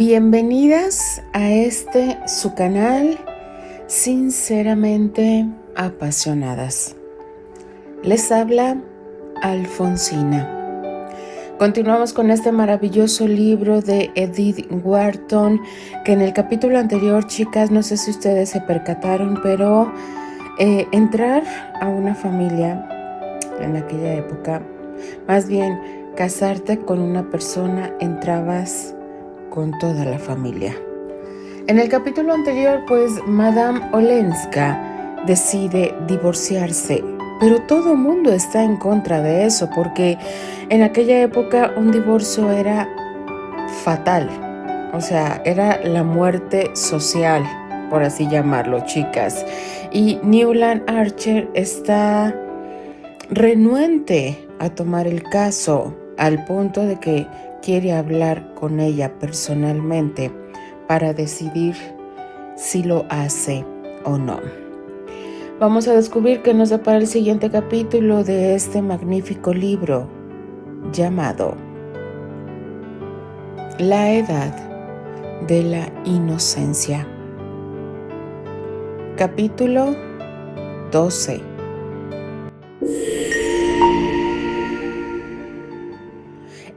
Bienvenidas a su canal Sinceramente Apasionadas. Les habla Alfonsina. Continuamos con este maravilloso libro de Edith Wharton, que en el capítulo anterior, chicas, no sé si ustedes se percataron, pero entrar a una familia en aquella época, más bien casarte con una persona, entrabas con toda la familia. En el capítulo anterior, pues, Madame Olenska decide divorciarse, pero todo el mundo está en contra de eso, porque en aquella época un divorcio era fatal, o sea, era la muerte social, por así llamarlo, chicas. Y Newland Archer está renuente a tomar el caso, al punto de que quiere hablar con ella personalmente para decidir si lo hace o no. Vamos a descubrir qué nos depara el siguiente capítulo de este magnífico libro llamado La Edad de la Inocencia. Capítulo 12.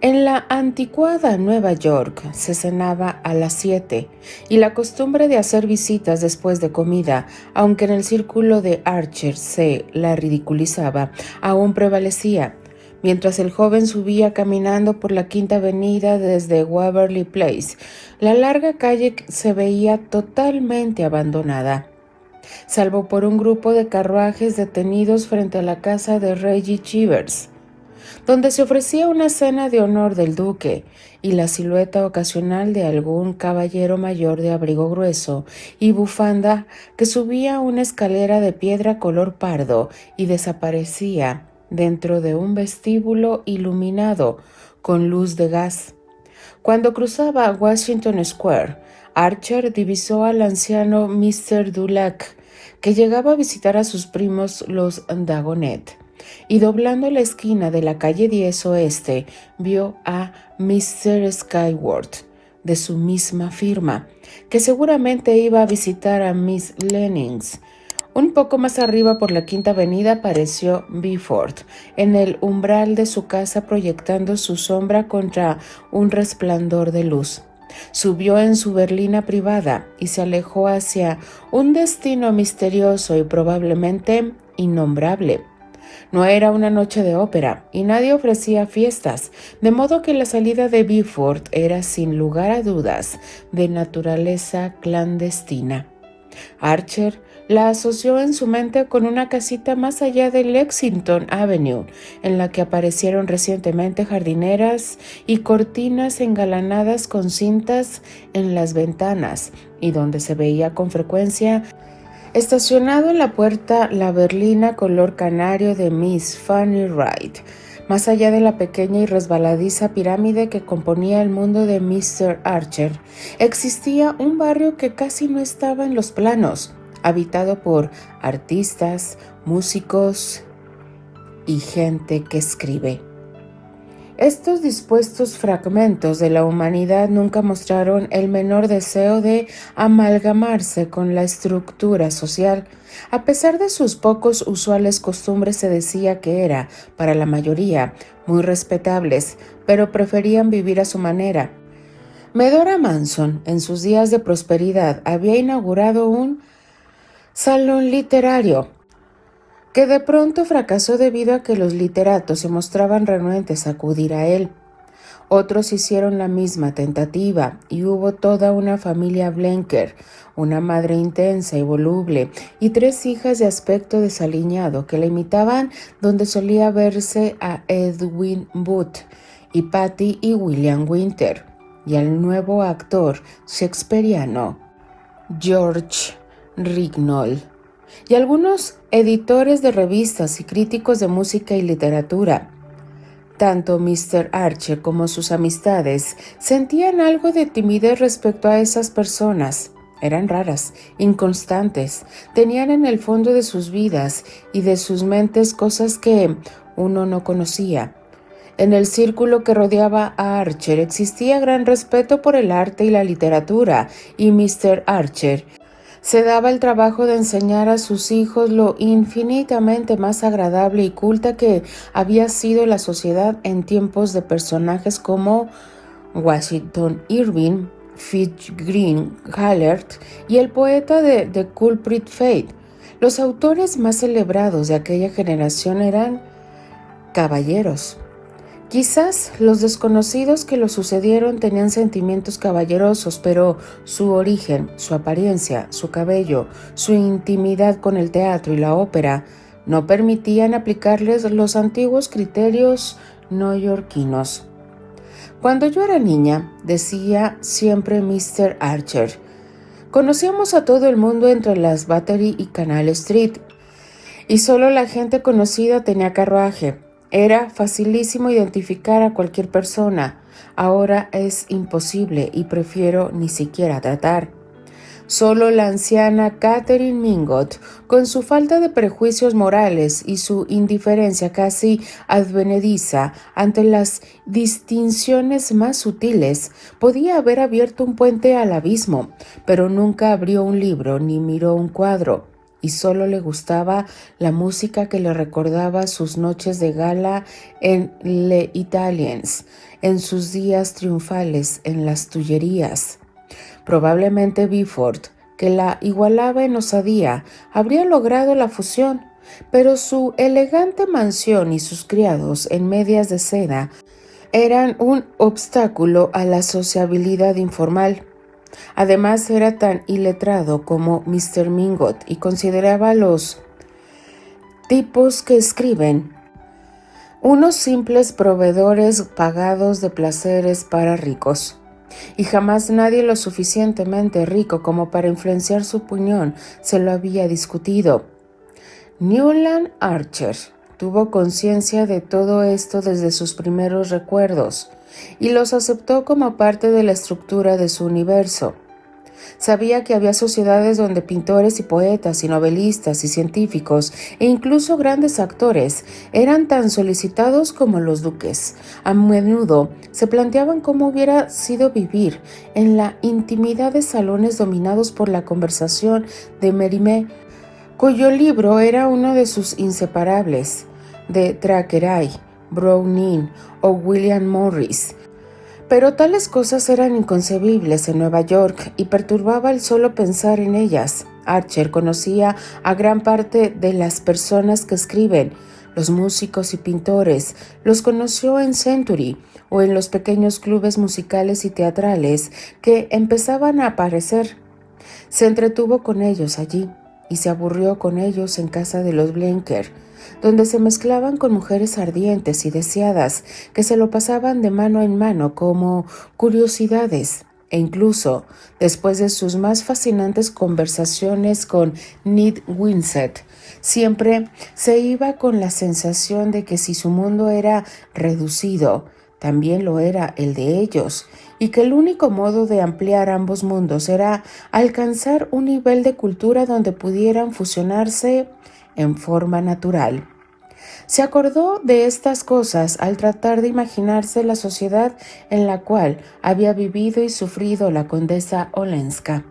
En la anticuada Nueva York se cenaba a las 7 y la costumbre de hacer visitas después de comida, aunque en el círculo de Archer se la ridiculizaba, aún prevalecía. Mientras el joven subía caminando por la Quinta Avenida desde Waverly Place, la larga calle se veía totalmente abandonada, salvo por un grupo de carruajes detenidos frente a la casa de Reggie Chivers, donde se ofrecía una cena de honor del duque, y la silueta ocasional de algún caballero mayor de abrigo grueso y bufanda que subía una escalera de piedra color pardo y desaparecía dentro de un vestíbulo iluminado con luz de gas. Cuando cruzaba Washington Square, Archer divisó al anciano Mr. Dulac, que llegaba a visitar a sus primos los Dagonet, y doblando la esquina de la calle 10 Oeste, vio a Mr. Skyward, de su misma firma, que seguramente iba a visitar a Miss Lennings. Un poco más arriba por la Quinta Avenida apareció Beaufort, en el umbral de su casa proyectando su sombra contra un resplandor de luz. Subió en su berlina privada y se alejó hacia un destino misterioso y probablemente innombrable. No era una noche de ópera y nadie ofrecía fiestas, de modo que la salida de Beaufort era sin lugar a dudas de naturaleza clandestina. Archer la asoció en su mente con una casita más allá de Lexington Avenue, en la que aparecieron recientemente jardineras y cortinas engalanadas con cintas en las ventanas, y donde se veía con frecuencia estacionado en la puerta la berlina color canario de Miss Fanny Wright, más allá de la pequeña y resbaladiza pirámide que componía el mundo de Mr. Archer. Existía un barrio que casi no estaba en los planos, habitado por artistas, músicos y gente que escribe. Estos dispuestos fragmentos de la humanidad nunca mostraron el menor deseo de amalgamarse con la estructura social. A pesar de sus pocos usuales costumbres, se decía que era, para la mayoría, muy respetables, pero preferían vivir a su manera. Medora Manson, en sus días de prosperidad, había inaugurado un salón literario, que de pronto fracasó debido a que los literatos se mostraban renuentes a acudir a él. Otros hicieron la misma tentativa y hubo toda una familia Blenker, una madre intensa y voluble y 3 hijas de aspecto desaliñado que la imitaban donde solía verse a Edwin Booth y Patty y William Winter, y al nuevo actor shakespeariano George Rignall, y algunos editores de revistas y críticos de música y literatura. Tanto Mr. Archer como sus amistades sentían algo de timidez respecto a esas personas. Eran raras, inconstantes, tenían en el fondo de sus vidas y de sus mentes cosas que uno no conocía. En el círculo que rodeaba a Archer existía gran respeto por el arte y la literatura, y Mr. Archer se daba el trabajo de enseñar a sus hijos lo infinitamente más agradable y culta que había sido la sociedad en tiempos de personajes como Washington Irving, Fitzgerald Halleck y el poeta de The Culprit Fate. Los autores más celebrados de aquella generación eran caballeros. Quizás los desconocidos que lo sucedieron tenían sentimientos caballerosos, pero su origen, su apariencia, su cabello, su intimidad con el teatro y la ópera no permitían aplicarles los antiguos criterios neoyorquinos. Cuando yo era niña, decía siempre Mr. Archer, conocíamos a todo el mundo entre las Battery y Canal Street, y solo la gente conocida tenía carruaje. Era facilísimo identificar a cualquier persona. Ahora es imposible y prefiero ni siquiera tratar. Solo la anciana Catherine Mingot, con su falta de prejuicios morales y su indiferencia casi advenediza ante las distinciones más sutiles, podía haber abierto un puente al abismo, pero nunca abrió un libro ni miró un cuadro. Y solo le gustaba la música que le recordaba sus noches de gala en Les Italiens, en sus días triunfales en las Tullerías. Probablemente Bifford, que la igualaba en osadía, habría logrado la fusión, pero su elegante mansión y sus criados en medias de seda eran un obstáculo a la sociabilidad informal. Además, era tan iletrado como Mr. Mingot y consideraba a los tipos que escriben unos simples proveedores pagados de placeres para ricos. Y jamás nadie lo suficientemente rico como para influenciar su opinión se lo había discutido. Newland Archer tuvo conciencia de todo esto desde sus primeros recuerdos y los aceptó como parte de la estructura de su universo. Sabía que había sociedades donde pintores y poetas y novelistas y científicos e incluso grandes actores eran tan solicitados como los duques. A menudo se planteaban cómo hubiera sido vivir en la intimidad de salones dominados por la conversación de Mérimée, cuyo libro era uno de sus inseparables, de Thackeray, Browning o William Morris. Pero tales cosas eran inconcebibles en Nueva York y perturbaba el solo pensar en ellas. Archer conocía a gran parte de las personas que escriben, los músicos y pintores, los conoció en Century o en los pequeños clubes musicales y teatrales que empezaban a aparecer. Se entretuvo con ellos allí y se aburrió con ellos en casa de los Blenker, donde se mezclaban con mujeres ardientes y deseadas que se lo pasaban de mano en mano como curiosidades, e incluso, después de sus más fascinantes conversaciones con Ned Winsett, siempre se iba con la sensación de que si su mundo era reducido, también lo era el de ellos, y que el único modo de ampliar ambos mundos era alcanzar un nivel de cultura donde pudieran fusionarse en forma natural. Se acordó de estas cosas al tratar de imaginarse la sociedad en la cual había vivido y sufrido la condesa Olenska.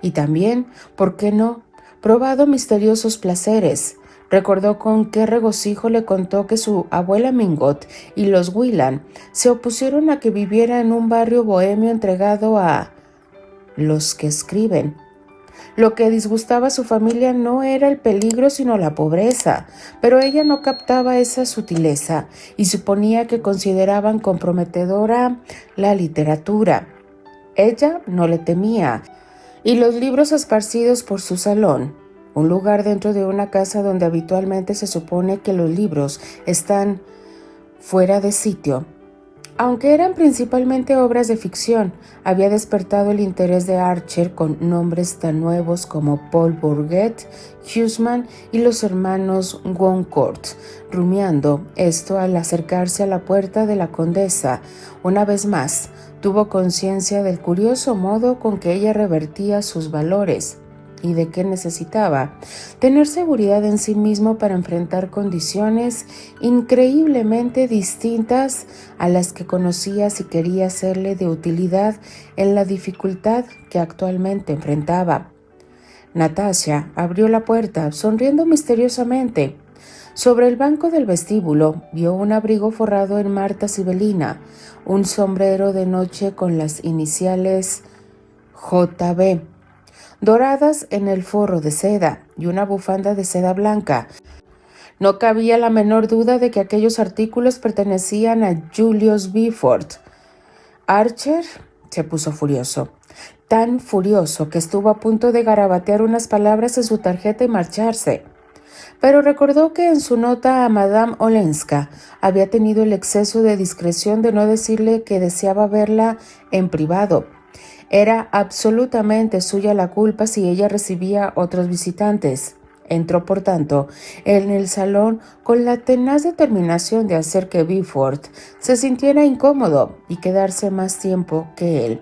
Y también, ¿por qué no?, probado misteriosos placeres. Recordó con qué regocijo le contó que su abuela Mingot y los Whelan se opusieron a que viviera en un barrio bohemio entregado a los que escriben. Lo que disgustaba a su familia no era el peligro sino la pobreza, pero ella no captaba esa sutileza y suponía que consideraban comprometedora la literatura. Ella no le temía, y los libros esparcidos por su salón, un lugar dentro de una casa donde habitualmente se supone que los libros están fuera de sitio, aunque eran principalmente obras de ficción, había despertado el interés de Archer con nombres tan nuevos como Paul Bourget, Huysmans y los hermanos Goncourt, rumiando esto al acercarse a la puerta de la condesa. Una vez más, tuvo conciencia del curioso modo con que ella revertía sus valores. y de que necesitaba tener seguridad en sí mismo para enfrentar condiciones increíblemente distintas a las que conocía si quería serle de utilidad en la dificultad que actualmente enfrentaba. Natasha abrió la puerta, sonriendo misteriosamente. Sobre el banco del vestíbulo vio un abrigo forrado en marta sibelina, un sombrero de noche con las iniciales JB, doradas en el forro de seda, y una bufanda de seda blanca. No cabía la menor duda de que aquellos artículos pertenecían a Julius Beaufort. Archer se puso furioso, tan furioso que estuvo a punto de garabatear unas palabras en su tarjeta y marcharse. Pero recordó que en su nota a Madame Olenska había tenido el exceso de discreción de no decirle que deseaba verla en privado. Era absolutamente suya la culpa si ella recibía otros visitantes. Entró, por tanto, en el salón con la tenaz determinación de hacer que Beaufort se sintiera incómodo y quedarse más tiempo que él.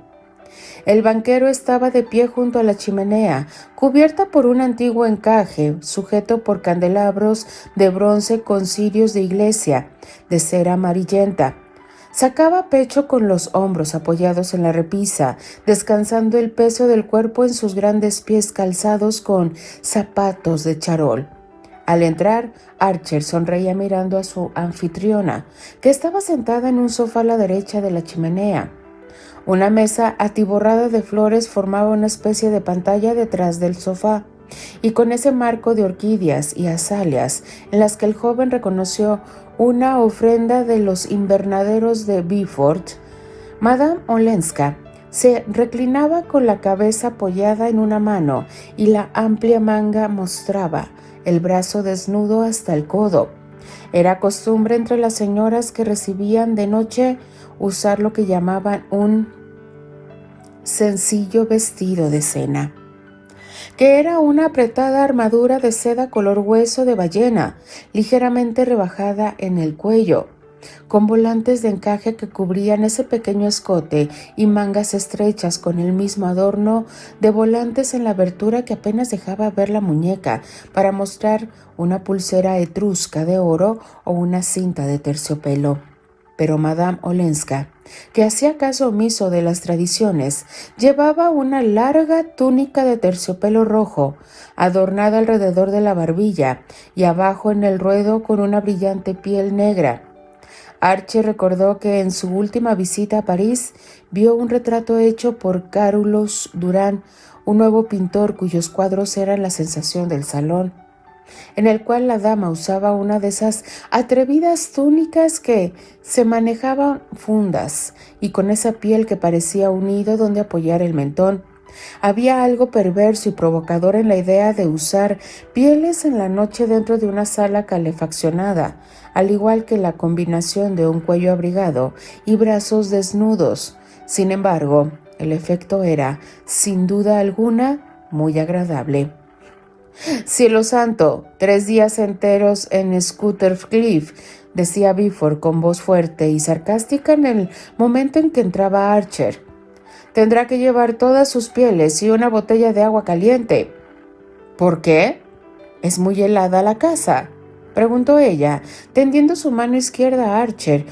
El banquero estaba de pie junto a la chimenea, cubierta por un antiguo encaje, sujeto por candelabros de bronce con cirios de iglesia, de cera amarillenta. Sacaba pecho con los hombros apoyados en la repisa, descansando el peso del cuerpo en sus grandes pies calzados con zapatos de charol. Al entrar, Archer sonreía mirando a su anfitriona, que estaba sentada en un sofá a la derecha de la chimenea. Una mesa atiborrada de flores formaba una especie de pantalla detrás del sofá, y con ese marco de orquídeas y azaleas en las que el joven reconoció una ofrenda de los invernaderos de Beaufort, Madame Olenska se reclinaba con la cabeza apoyada en una mano y la amplia manga mostraba el brazo desnudo hasta el codo. Era costumbre entre las señoras que recibían de noche usar lo que llamaban un sencillo vestido de cena, que era una apretada armadura de seda color hueso de ballena, ligeramente rebajada en el cuello, con volantes de encaje que cubrían ese pequeño escote y mangas estrechas con el mismo adorno de volantes en la abertura que apenas dejaba ver la muñeca para mostrar una pulsera etrusca de oro o una cinta de terciopelo. Pero Madame Olenska, que hacía caso omiso de las tradiciones, llevaba una larga túnica de terciopelo rojo, adornada alrededor de la barbilla y abajo en el ruedo con una brillante piel negra. Archer recordó que en su última visita a París vio un retrato hecho por Carolus Duran, un nuevo pintor cuyos cuadros eran la sensación del salón, en el cual la dama usaba una de esas atrevidas túnicas que se manejaban fundas y con esa piel que parecía un nido donde apoyar el mentón. Había algo perverso y provocador en la idea de usar pieles en la noche dentro de una sala calefaccionada, al igual que la combinación de un cuello abrigado y brazos desnudos. Sin embargo, el efecto era, sin duda alguna, muy agradable. «Cielo santo, 3 días enteros en Scooter Cliff», decía Beaufort con voz fuerte y sarcástica en el momento en que entraba Archer. «Tendrá que llevar todas sus pieles y una botella de agua caliente». «¿Por qué? ¿Es muy helada la casa?», preguntó ella, tendiendo su mano izquierda a Archer,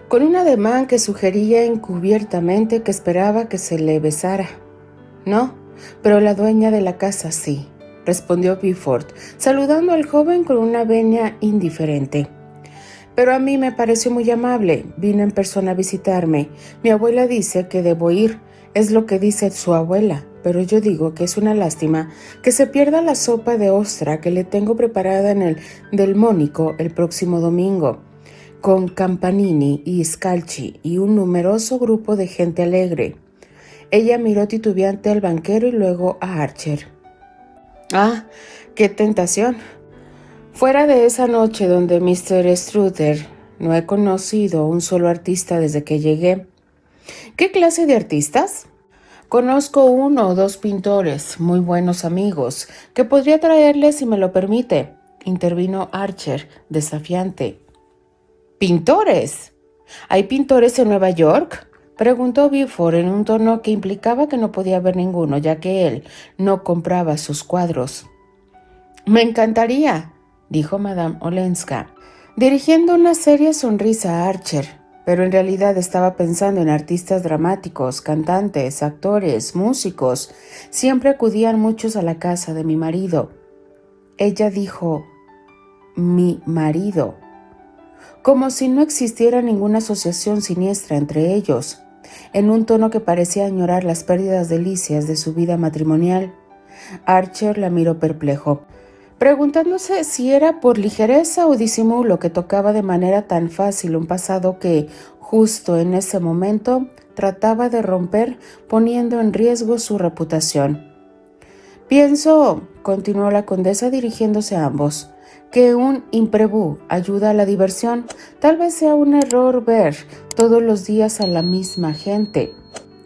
con un ademán que sugería encubiertamente que esperaba que se le besara. «No, pero la dueña de la casa sí», respondió Beaufort, saludando al joven con una venia indiferente. «Pero a mí me pareció muy amable. Vino en persona a visitarme. Mi abuela dice que debo ir. Es lo que dice su abuela, pero yo digo que es una lástima que se pierda la sopa de ostra que le tengo preparada en el Delmónico el próximo domingo, con Campanini y Scalchi y un numeroso grupo de gente alegre». Ella miró titubeante al banquero y luego a Archer. «Ah, qué tentación. Fuera de esa noche donde Mr. Strutter, no he conocido un solo artista desde que llegué». «¿Qué clase de artistas?». «Conozco 1 o 2 pintores, muy buenos amigos, que podría traerles si me lo permite», intervino Archer, desafiante. «¿Pintores? ¿Hay pintores en Nueva York?». Preguntó Beaufort en un tono que implicaba que no podía ver ninguno, ya que él no compraba sus cuadros. «Me encantaría», dijo Madame Olenska, dirigiendo una seria sonrisa a Archer, pero en realidad estaba pensando en artistas dramáticos, cantantes, actores, músicos. Siempre acudían muchos a la casa de mi marido. Ella dijo, «mi marido», como si no existiera ninguna asociación siniestra entre ellos, en un tono que parecía añorar las pérdidas delicias de su vida matrimonial. Archer la miró perplejo, preguntándose si era por ligereza o disimulo que tocaba de manera tan fácil un pasado que, justo en ese momento, trataba de romper, poniendo en riesgo su reputación. «Pienso», continuó la condesa dirigiéndose a ambos, «que un imprevu ayuda a la diversión. Tal vez sea un error ver todos los días a la misma gente.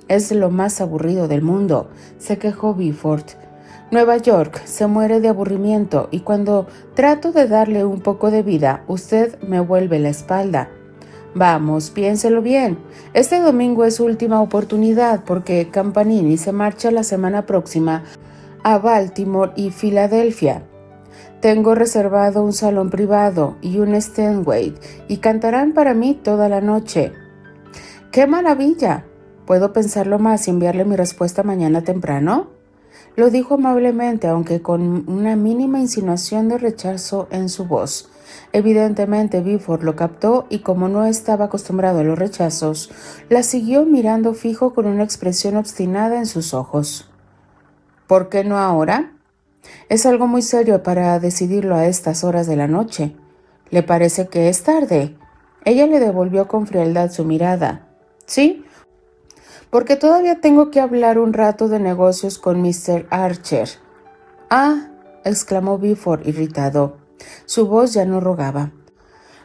Es lo más aburrido del mundo», se quejó Beaufort. «Nueva York se muere de aburrimiento y cuando trato de darle un poco de vida, usted me vuelve la espalda. Vamos, piénselo bien. Este domingo es su última oportunidad porque Campanini se marcha la semana próxima a Baltimore y Filadelfia. Tengo reservado un salón privado y un Steinway y cantarán para mí toda la noche». «¡Qué maravilla! ¿Puedo pensarlo más y enviarle mi respuesta mañana temprano?», lo dijo amablemente, aunque con una mínima insinuación de rechazo en su voz. Evidentemente Beaufort lo captó y, como no estaba acostumbrado a los rechazos, la siguió mirando fijo con una expresión obstinada en sus ojos. «¿Por qué no ahora?». «Es algo muy serio para decidirlo a estas horas de la noche. ¿Le parece que es tarde?». Ella le devolvió con frialdad su mirada. «Sí, porque todavía tengo que hablar un rato de negocios con Mr. Archer». «Ah», exclamó Beaufort irritado. Su voz ya no rogaba.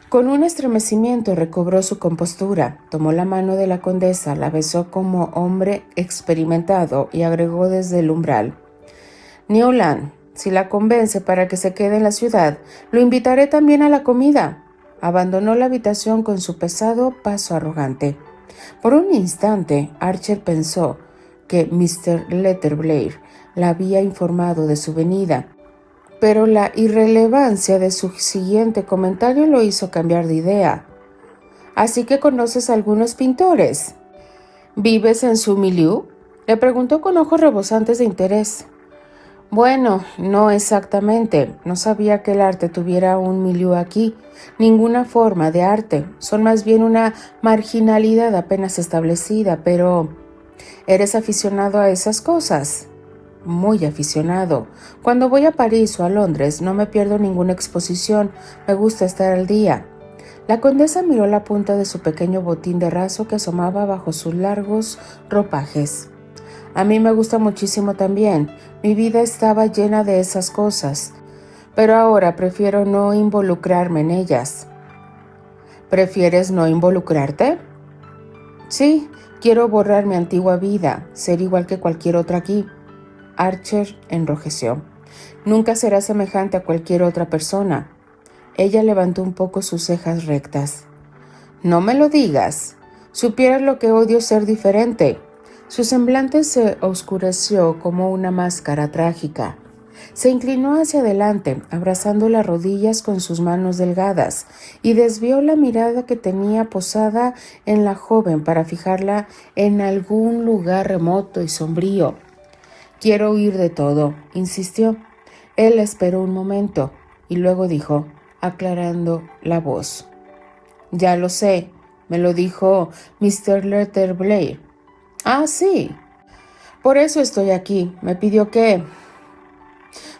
Con un estremecimiento recobró su compostura, tomó la mano de la condesa, la besó como hombre experimentado y agregó desde el umbral: «Newland, si la convence para que se quede en la ciudad, lo invitaré también a la comida». Abandonó la habitación con su pesado paso arrogante. Por un instante, Archer pensó que Mr. Letterblair la había informado de su venida, pero la irrelevancia de su siguiente comentario lo hizo cambiar de idea. «¿Así que conoces a algunos pintores? ¿Vives en su milieu?», le preguntó con ojos rebosantes de interés. «Bueno, no exactamente. No sabía que el arte tuviera un milieu aquí. Ninguna forma de arte. Son más bien una marginalidad apenas establecida, pero ¿eres aficionado a esas cosas?». «Muy aficionado. Cuando voy a París o a Londres no me pierdo ninguna exposición. Me gusta estar al día». La condesa miró la punta de su pequeño botín de raso que asomaba bajo sus largos ropajes. «A mí me gusta muchísimo también. Mi vida estaba llena de esas cosas, pero ahora prefiero no involucrarme en ellas». «¿Prefieres no involucrarte?». «Sí, quiero borrar mi antigua vida, ser igual que cualquier otra aquí». Archer enrojeció. «Nunca será semejante a cualquier otra persona». Ella levantó un poco sus cejas rectas. «No me lo digas. Supieras lo que odio ser diferente». Su semblante se oscureció como una máscara trágica. Se inclinó hacia adelante, abrazando las rodillas con sus manos delgadas, y desvió la mirada que tenía posada en la joven para fijarla en algún lugar remoto y sombrío. «Quiero huir de todo», insistió. Él esperó un momento y luego dijo, aclarando la voz: «Ya lo sé, me lo dijo Mr. Letterblair». «Ah, sí. Por eso estoy aquí. Me pidió que...».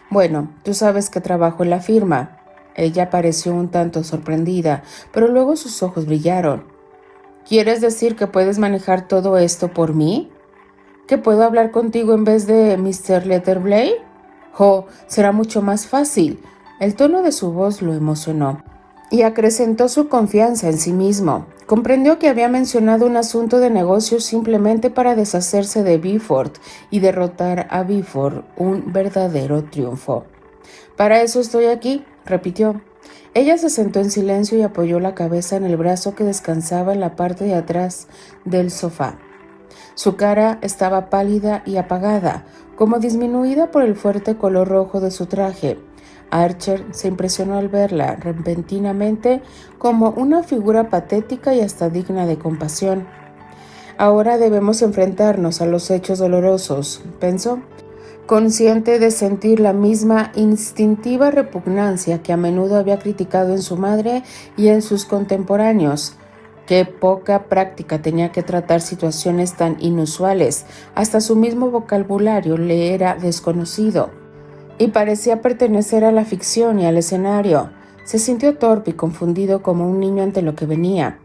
«Bueno, tú sabes que trabajo en la firma». Ella pareció un tanto sorprendida, pero luego sus ojos brillaron. «¿Quieres decir que puedes manejar todo esto por mí? ¿Que puedo hablar contigo en vez de Mr. Letterblair? Oh, será mucho más fácil». El tono de su voz lo emocionó y acrecentó su confianza en sí mismo. Comprendió que había mencionado un asunto de negocios simplemente para deshacerse de Beaufort y derrotar a Beaufort, un verdadero triunfo. «Para eso estoy aquí», repitió. Ella se sentó en silencio y apoyó la cabeza en el brazo que descansaba en la parte de atrás del sofá. Su cara estaba pálida y apagada, como disminuida por el fuerte color rojo de su traje. Archer se impresionó al verla repentinamente como una figura patética y hasta digna de compasión. Ahora debemos enfrentarnos a los hechos dolorosos, pensó, consciente de sentir la misma instintiva repugnancia que a menudo había criticado en su madre y en sus contemporáneos. Qué poca práctica tenía que tratar situaciones tan inusuales, hasta su mismo vocabulario le era desconocido, y parecía pertenecer a la ficción y al escenario. Se sintió torpe y confundido como un niño ante lo que venía.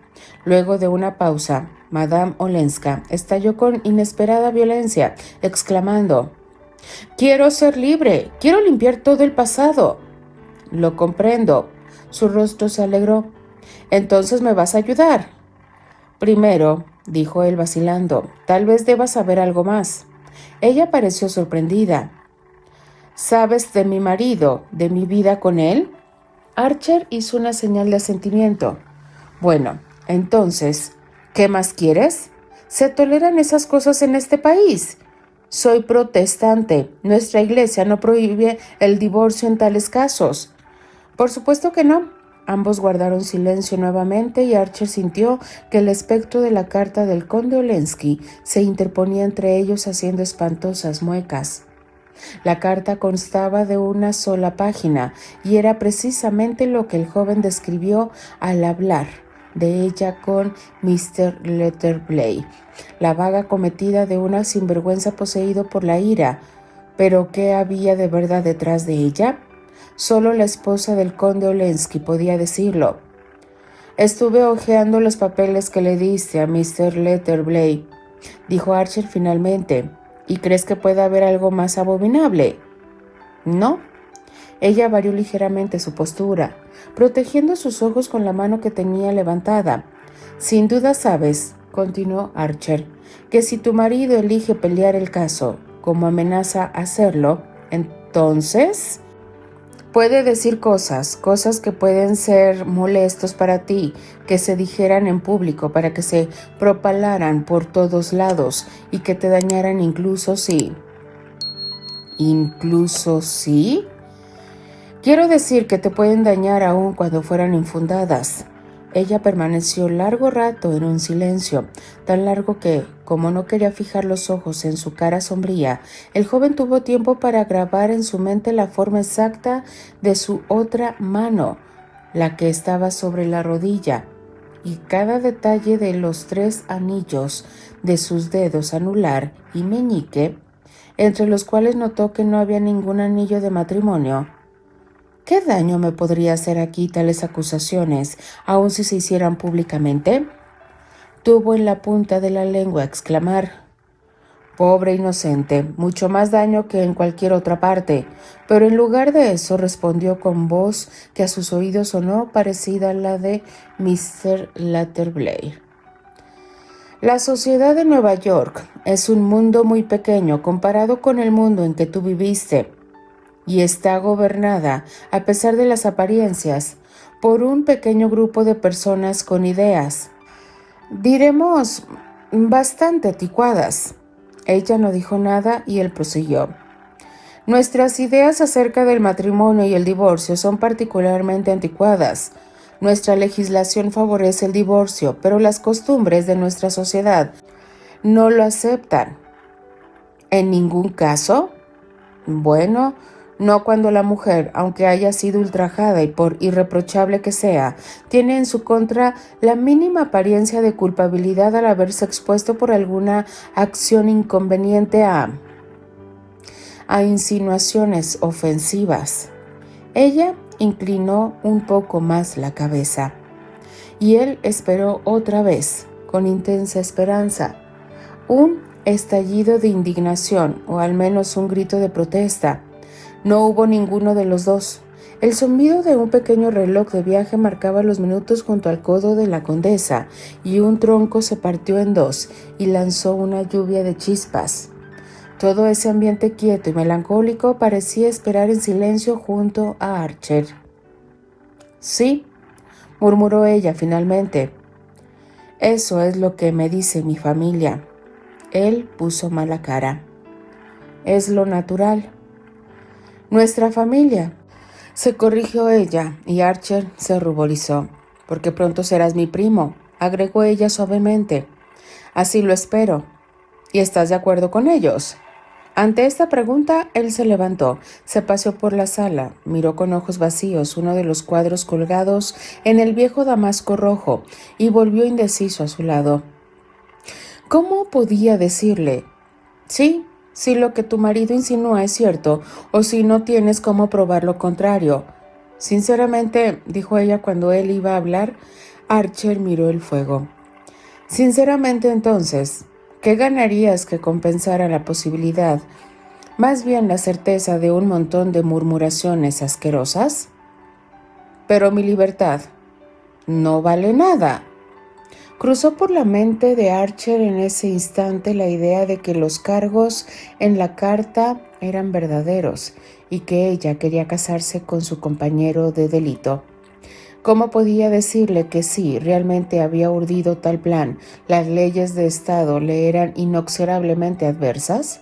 Luego de una pausa, Madame Olenska estalló con inesperada violencia, exclamando: «¡Quiero ser libre! ¡Quiero limpiar todo el pasado!». «Lo comprendo». Su rostro se alegró. «¿Entonces me vas a ayudar?». «Primero», dijo él vacilando, «tal vez debas saber algo más». Ella pareció sorprendida. «¿Sabes de mi marido, de mi vida con él?». Archer hizo una señal de asentimiento. «Bueno, entonces, ¿qué más quieres? ¿Se toleran esas cosas en este país? Soy protestante. Nuestra iglesia no prohíbe el divorcio en tales casos». «Por supuesto que no». Ambos guardaron silencio nuevamente y Archer sintió que el espectro de la carta del conde Olenski se interponía entre ellos haciendo espantosas muecas. La carta constaba de una sola página y era precisamente lo que el joven describió al hablar de ella con Mr. Letterblay, la vaga cometida de una sinvergüenza poseído por la ira. ¿Pero qué había de verdad detrás de ella? Solo la esposa del conde Olenski podía decirlo. «Estuve hojeando los papeles que le diste a Mr. Letterblay», dijo Archer finalmente. «¿Y crees que puede haber algo más abominable?». «No». Ella varió ligeramente su postura, protegiendo sus ojos con la mano que tenía levantada. «Sin duda sabes», continuó Archer, «que si tu marido elige pelear el caso, como amenaza hacerlo, entonces puede decir cosas que pueden ser molestos para ti, que se dijeran en público para que se propalaran por todos lados y que te dañaran incluso si». «¿Incluso si?» «Quiero decir que te pueden dañar aun cuando fueran infundadas». Ella permaneció largo rato en un silencio, tan largo que, como no quería fijar los ojos en su cara sombría, el joven tuvo tiempo para grabar en su mente la forma exacta de su otra mano, la que estaba sobre la rodilla, y cada detalle de los 3 anillos de sus dedos anular y meñique, entre los cuales notó que no había ningún anillo de matrimonio. ¿Qué daño me podría hacer aquí tales acusaciones, aun si se hicieran públicamente? Tuvo en la punta de la lengua exclamar: «Pobre inocente, mucho más daño que en cualquier otra parte», pero en lugar de eso respondió con voz que a sus oídos sonó parecida a la de Mr. Letterblay: «La sociedad de Nueva York es un mundo muy pequeño comparado con el mundo en que tú viviste, y está gobernada, a pesar de las apariencias, por un pequeño grupo de personas con ideas, diremos, bastante anticuadas». Ella no dijo nada y él prosiguió: «Nuestras ideas acerca del matrimonio y el divorcio son particularmente anticuadas. Nuestra legislación favorece el divorcio, pero las costumbres de nuestra sociedad no lo aceptan». «¿En ningún caso?». «Bueno, no cuando la mujer, aunque haya sido ultrajada y por irreprochable que sea, tiene en su contra la mínima apariencia de culpabilidad al haberse expuesto por alguna acción inconveniente a insinuaciones ofensivas». Ella inclinó un poco más la cabeza, y él esperó otra vez, con intensa esperanza, un estallido de indignación o al menos un grito de protesta. No hubo ninguno de los dos. El zumbido de un pequeño reloj de viaje marcaba los minutos junto al codo de la condesa, y un tronco se partió en 2 y lanzó una lluvia de chispas. Todo ese ambiente quieto y melancólico parecía esperar en silencio junto a Archer. Sí, murmuró ella finalmente. Eso es lo que me dice mi familia. Él puso mala cara. Es lo natural. Nuestra familia. Se corrigió ella y Archer se ruborizó. Porque pronto serás mi primo, agregó ella suavemente. Así lo espero. ¿Y estás de acuerdo con ellos? Ante esta pregunta, él se levantó, se paseó por la sala, miró con ojos vacíos uno de los cuadros colgados en el viejo damasco rojo y volvió indeciso a su lado. ¿Cómo podía decirle? Sí, si lo que tu marido insinúa es cierto, o si no tienes cómo probar lo contrario. Sinceramente, dijo ella cuando él iba a hablar, Archer miró el fuego. Sinceramente, entonces, ¿qué ganarías que compensara la posibilidad, más bien la certeza de un montón de murmuraciones asquerosas? Pero mi libertad no vale nada. Cruzó por la mente de Archer en ese instante la idea de que los cargos en la carta eran verdaderos y que ella quería casarse con su compañero de delito. ¿Cómo podía decirle que sí, realmente había urdido tal plan, las leyes de Estado le eran inexorablemente adversas?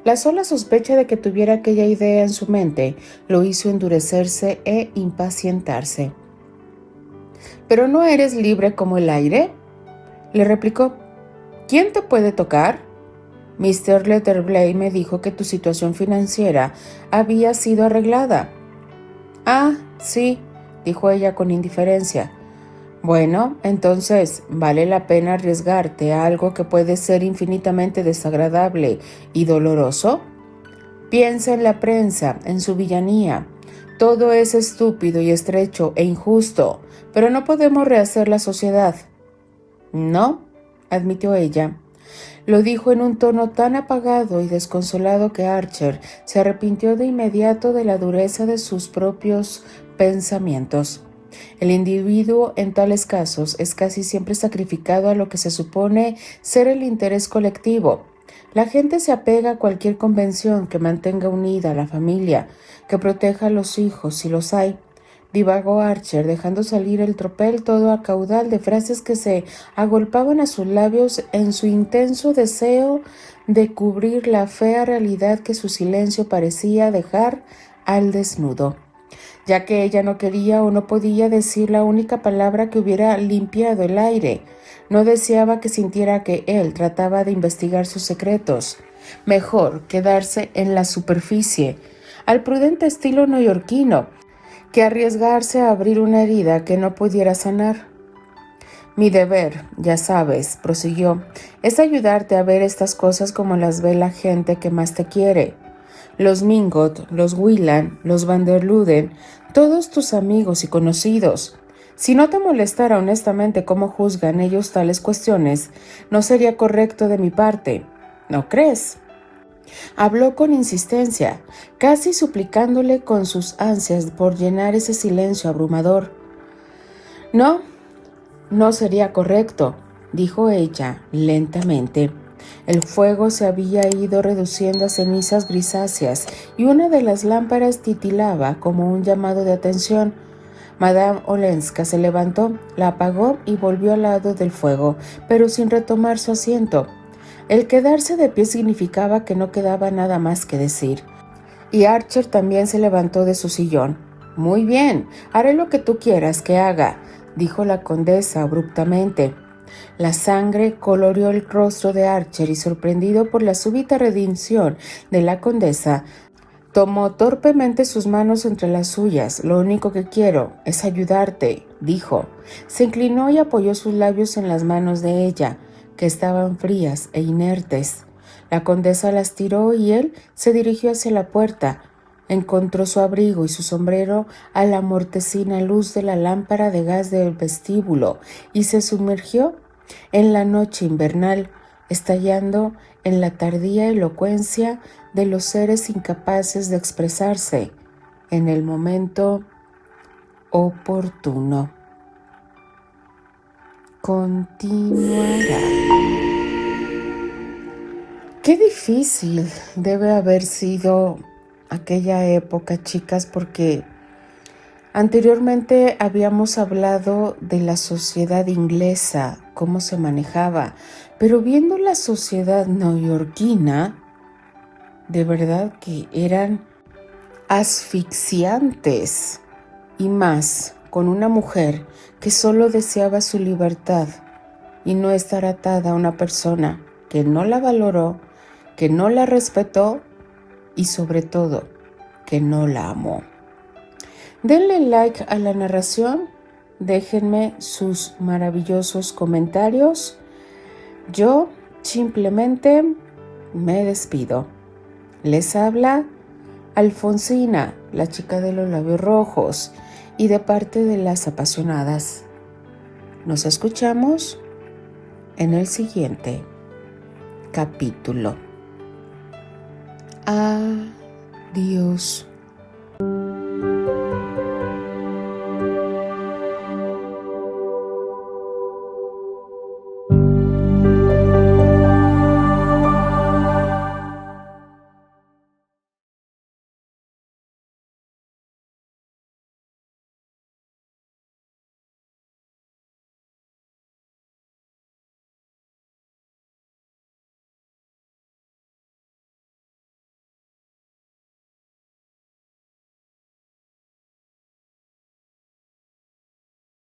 La sola sospecha de que tuviera aquella idea en su mente lo hizo endurecerse e impacientarse. ¿Pero no eres libre como el aire?, le replicó. ¿Quién te puede tocar? Mr. Letterblay me dijo que tu situación financiera había sido arreglada. Ah, sí, dijo ella con indiferencia. Bueno, entonces, ¿vale la pena arriesgarte a algo que puede ser infinitamente desagradable y doloroso? Piensa en la prensa, en su villanía. Todo es estúpido y estrecho e injusto, pero no podemos rehacer la sociedad. No, admitió ella. Lo dijo en un tono tan apagado y desconsolado que Archer se arrepintió de inmediato de la dureza de sus propios pensamientos. El individuo en tales casos es casi siempre sacrificado a lo que se supone ser el interés colectivo. La gente se apega a cualquier convención que mantenga unida a la familia, que proteja a los hijos si los hay. Divagó Archer, dejando salir el tropel todo a caudal de frases que se agolpaban a sus labios en su intenso deseo de cubrir la fea realidad que su silencio parecía dejar al desnudo. Ya que ella no quería o no podía decir la única palabra que hubiera limpiado el aire, no deseaba que sintiera que él trataba de investigar sus secretos. Mejor quedarse en la superficie, al prudente estilo neoyorquino, que arriesgarse a abrir una herida que no pudiera sanar. Mi deber, ya sabes, prosiguió, es ayudarte a ver estas cosas como las ve la gente que más te quiere. Los Mingot, los Whelan, los Van der Luden, todos tus amigos y conocidos. Si no te molestara honestamente cómo juzgan ellos tales cuestiones, no sería correcto de mi parte, ¿no crees? Habló con insistencia, casi suplicándole con sus ansias por llenar ese silencio abrumador. No, no sería correcto, dijo ella lentamente. El fuego se había ido reduciendo a cenizas grisáceas y una de las lámparas titilaba como un llamado de atención. Madame Olenska se levantó, la apagó y volvió al lado del fuego, pero sin retomar su asiento. El quedarse de pie significaba que no quedaba nada más que decir. Y Archer también se levantó de su sillón. Muy bien, haré lo que tú quieras que haga, dijo la condesa abruptamente. La sangre coloreó el rostro de Archer y, sorprendido por la súbita redención de la condesa, tomó torpemente sus manos entre las suyas. Lo único que quiero es ayudarte, dijo. Se inclinó y apoyó sus labios en las manos de ella, que estaban frías e inertes. La condesa las tiró y él se dirigió hacia la puerta. Encontró su abrigo y su sombrero a la mortecina luz de la lámpara de gas del vestíbulo y se sumergió en la noche invernal, estallando en la tardía elocuencia de los seres incapaces de expresarse en el momento oportuno. Continuará. Qué difícil debe haber sido aquella época, chicas, porque Anteriormente habíamos hablado de la sociedad inglesa, cómo se manejaba, pero viendo la sociedad neoyorquina, de verdad que eran asfixiantes, y más con una mujer que solo deseaba su libertad y no estar atada a una persona que no la valoró, que no la respetó y sobre todo que no la amó. Denle like a la narración, déjenme sus maravillosos comentarios. Yo simplemente me despido. Les habla Alfonsina, la chica de los labios rojos, y de parte de las apasionadas. Nos escuchamos en el siguiente capítulo. Adiós.